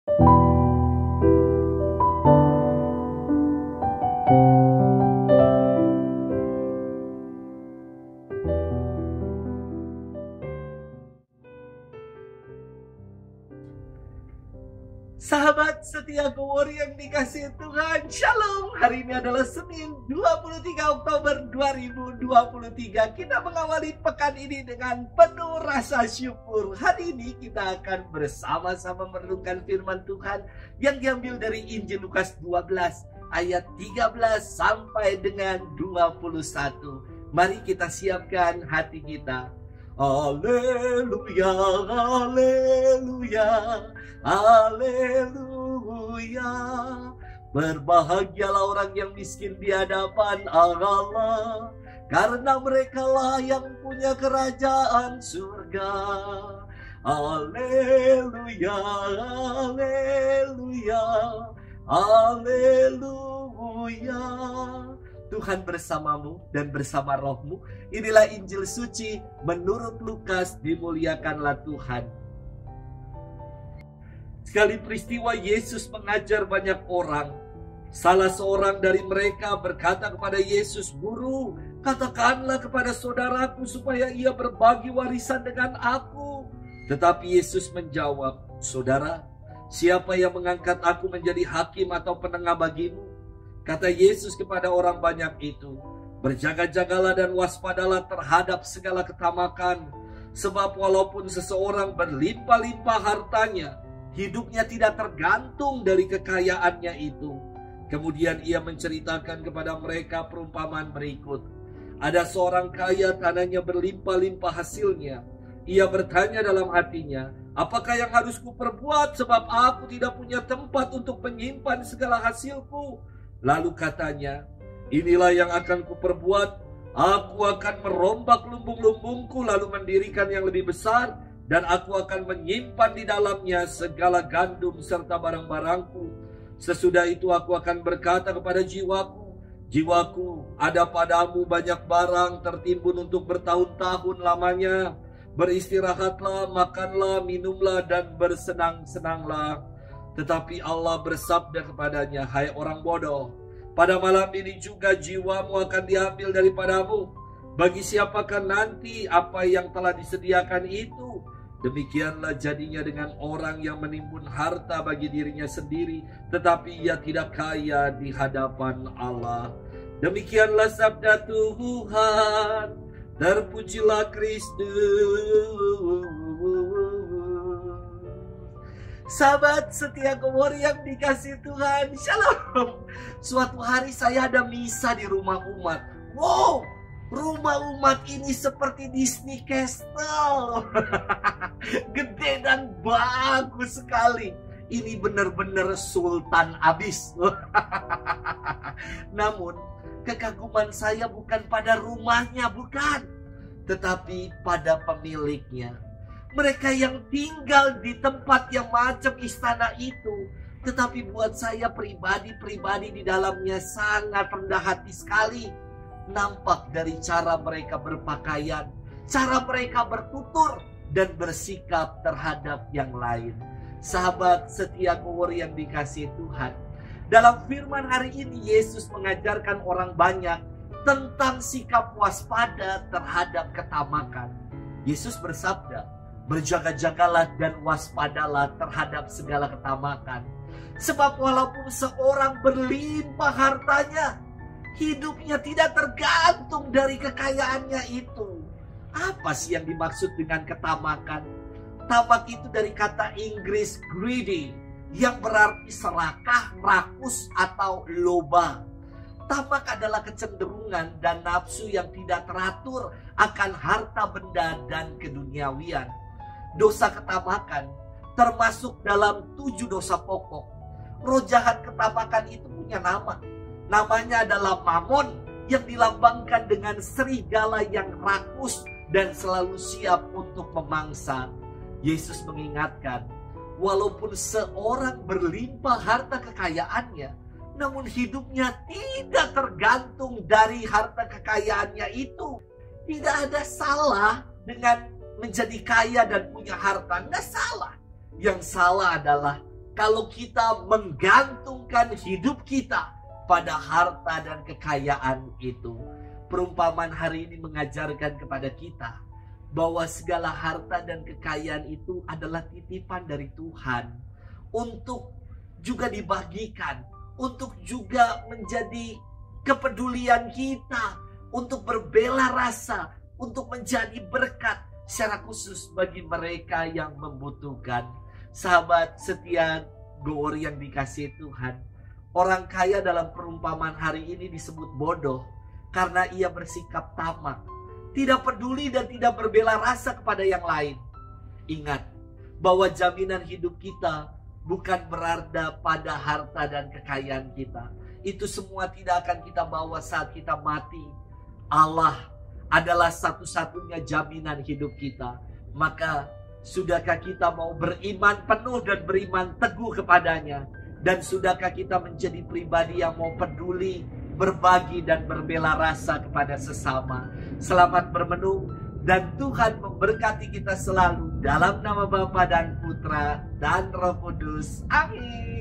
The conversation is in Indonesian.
Sahabat setia Go-Warrior yang dikasihi Tuhan, Shalom. Hari ini adalah Senin 23 Oktober 2023. Kita mengawali pekan ini dengan penuh rasa syukur. Hari ini kita akan bersama-sama merenungkan firman Tuhan yang diambil dari Injil Lukas 12 ayat 13 sampai dengan 21. Mari kita siapkan hati kita. Haleluya, haleluya, haleluya. Berbahagialah orang yang miskin di hadapan Allah, karena merekalah yang punya kerajaan surga. Haleluya, haleluya, haleluya. Tuhan bersamamu dan bersama rohmu. Inilah Injil suci menurut Lukas. Dimuliakanlah Tuhan. Sekali peristiwa Yesus mengajar banyak orang. Salah seorang dari mereka berkata kepada Yesus, "Guru, katakanlah kepada saudaraku supaya ia berbagi warisan dengan aku." Tetapi Yesus menjawab, "Saudara, siapa yang mengangkat aku menjadi hakim atau penengah bagimu?" Kata Yesus kepada orang banyak itu, "Berjaga-jagalah dan waspadalah terhadap segala ketamakan. Sebab walaupun seseorang berlimpah-limpah hartanya, hidupnya tidak tergantung dari kekayaannya itu." Kemudian ia menceritakan kepada mereka perumpamaan berikut. Ada seorang kaya, tanahnya berlimpah-limpah hasilnya. Ia bertanya dalam hatinya, "Apakah yang harus kuperbuat sebab aku tidak punya tempat untuk menyimpan segala hasilku?" Lalu katanya, "Inilah yang akan kuperbuat. Aku akan merombak lumbung-lumbungku lalu mendirikan yang lebih besar, dan aku akan menyimpan di dalamnya segala gandum serta barang-barangku. Sesudah itu aku akan berkata kepada jiwaku, 'Jiwaku, ada padamu banyak barang tertimbun untuk bertahun-tahun lamanya. Beristirahatlah, makanlah, minumlah, dan bersenang-senanglah.' Tetapi Allah bersabda kepadanya, 'Hai orang bodoh, pada malam ini juga jiwamu akan diambil daripadamu. Bagi siapakah nanti apa yang telah disediakan itu?' Demikianlah jadinya dengan orang yang menimbun harta bagi dirinya sendiri, tetapi ia tidak kaya di hadapan Allah." Demikianlah sabda Tuhan. Terpujilah Kristus. Sahabat setia Go-Warrior yang dikasihi Tuhan, Shalom. Suatu hari saya ada misa di rumah umat. Wow, rumah umat ini seperti Disney Castle. Gede dan bagus sekali. Ini benar-benar sultan abis. Namun kekaguman saya bukan pada rumahnya, bukan, tetapi pada pemiliknya. Mereka yang tinggal di tempat yang macam istana itu. Tetapi buat saya pribadi di dalamnya sangat rendah hati sekali. Nampak dari cara mereka berpakaian, cara mereka bertutur, dan bersikap terhadap yang lain. Sahabat setia Go-Warrior yang dikasihi Tuhan, dalam firman hari ini Yesus mengajarkan orang banyak tentang sikap waspada terhadap ketamakan. Yesus bersabda, "Berjaga-jagalah dan waspadalah terhadap segala ketamakan. Sebab walaupun seorang berlimpah hartanya, hidupnya tidak tergantung dari kekayaannya itu." Apa sih yang dimaksud dengan ketamakan? Tamak itu dari kata Inggris greedy, yang berarti serakah, rakus, atau loba. Tamak adalah kecenderungan dan nafsu yang tidak teratur akan harta benda dan keduniawian. Dosa ketamakan termasuk dalam 7 dosa pokok. Roh jahat ketamakan itu punya nama. Namanya adalah Mamon, yang dilambangkan dengan serigala yang rakus dan selalu siap untuk memangsa. Yesus mengingatkan, walaupun seorang berlimpah harta kekayaannya, namun hidupnya tidak tergantung dari harta kekayaannya itu. Tidak ada salah dengan menjadi kaya dan punya harta, nggak salah. Yang salah adalah kalau kita menggantungkan hidup kita pada harta dan kekayaan itu. Perumpamaan hari ini mengajarkan kepada kita bahwa segala harta dan kekayaan itu adalah titipan dari Tuhan untuk juga dibagikan, untuk juga menjadi kepedulian kita, untuk berbela rasa, untuk menjadi berkat secara khusus bagi mereka yang membutuhkan. Sahabat setia Goor yang dikasihi Tuhan, orang kaya dalam perumpamaan hari ini disebut bodoh karena ia bersikap tamak, tidak peduli dan tidak berbela rasa kepada yang lain. Ingat bahwa jaminan hidup kita bukan berada pada harta dan kekayaan kita. Itu semua tidak akan kita bawa saat kita mati. Allah adalah satu-satunya jaminan hidup kita. Maka sudahkah kita mau beriman penuh dan beriman teguh kepadanya? Dan sudahkah kita menjadi pribadi yang mau peduli, berbagi dan berbela rasa kepada sesama? Selamat bermenung dan Tuhan memberkati kita selalu dalam nama Bapa dan Putra dan Roh Kudus. Amin.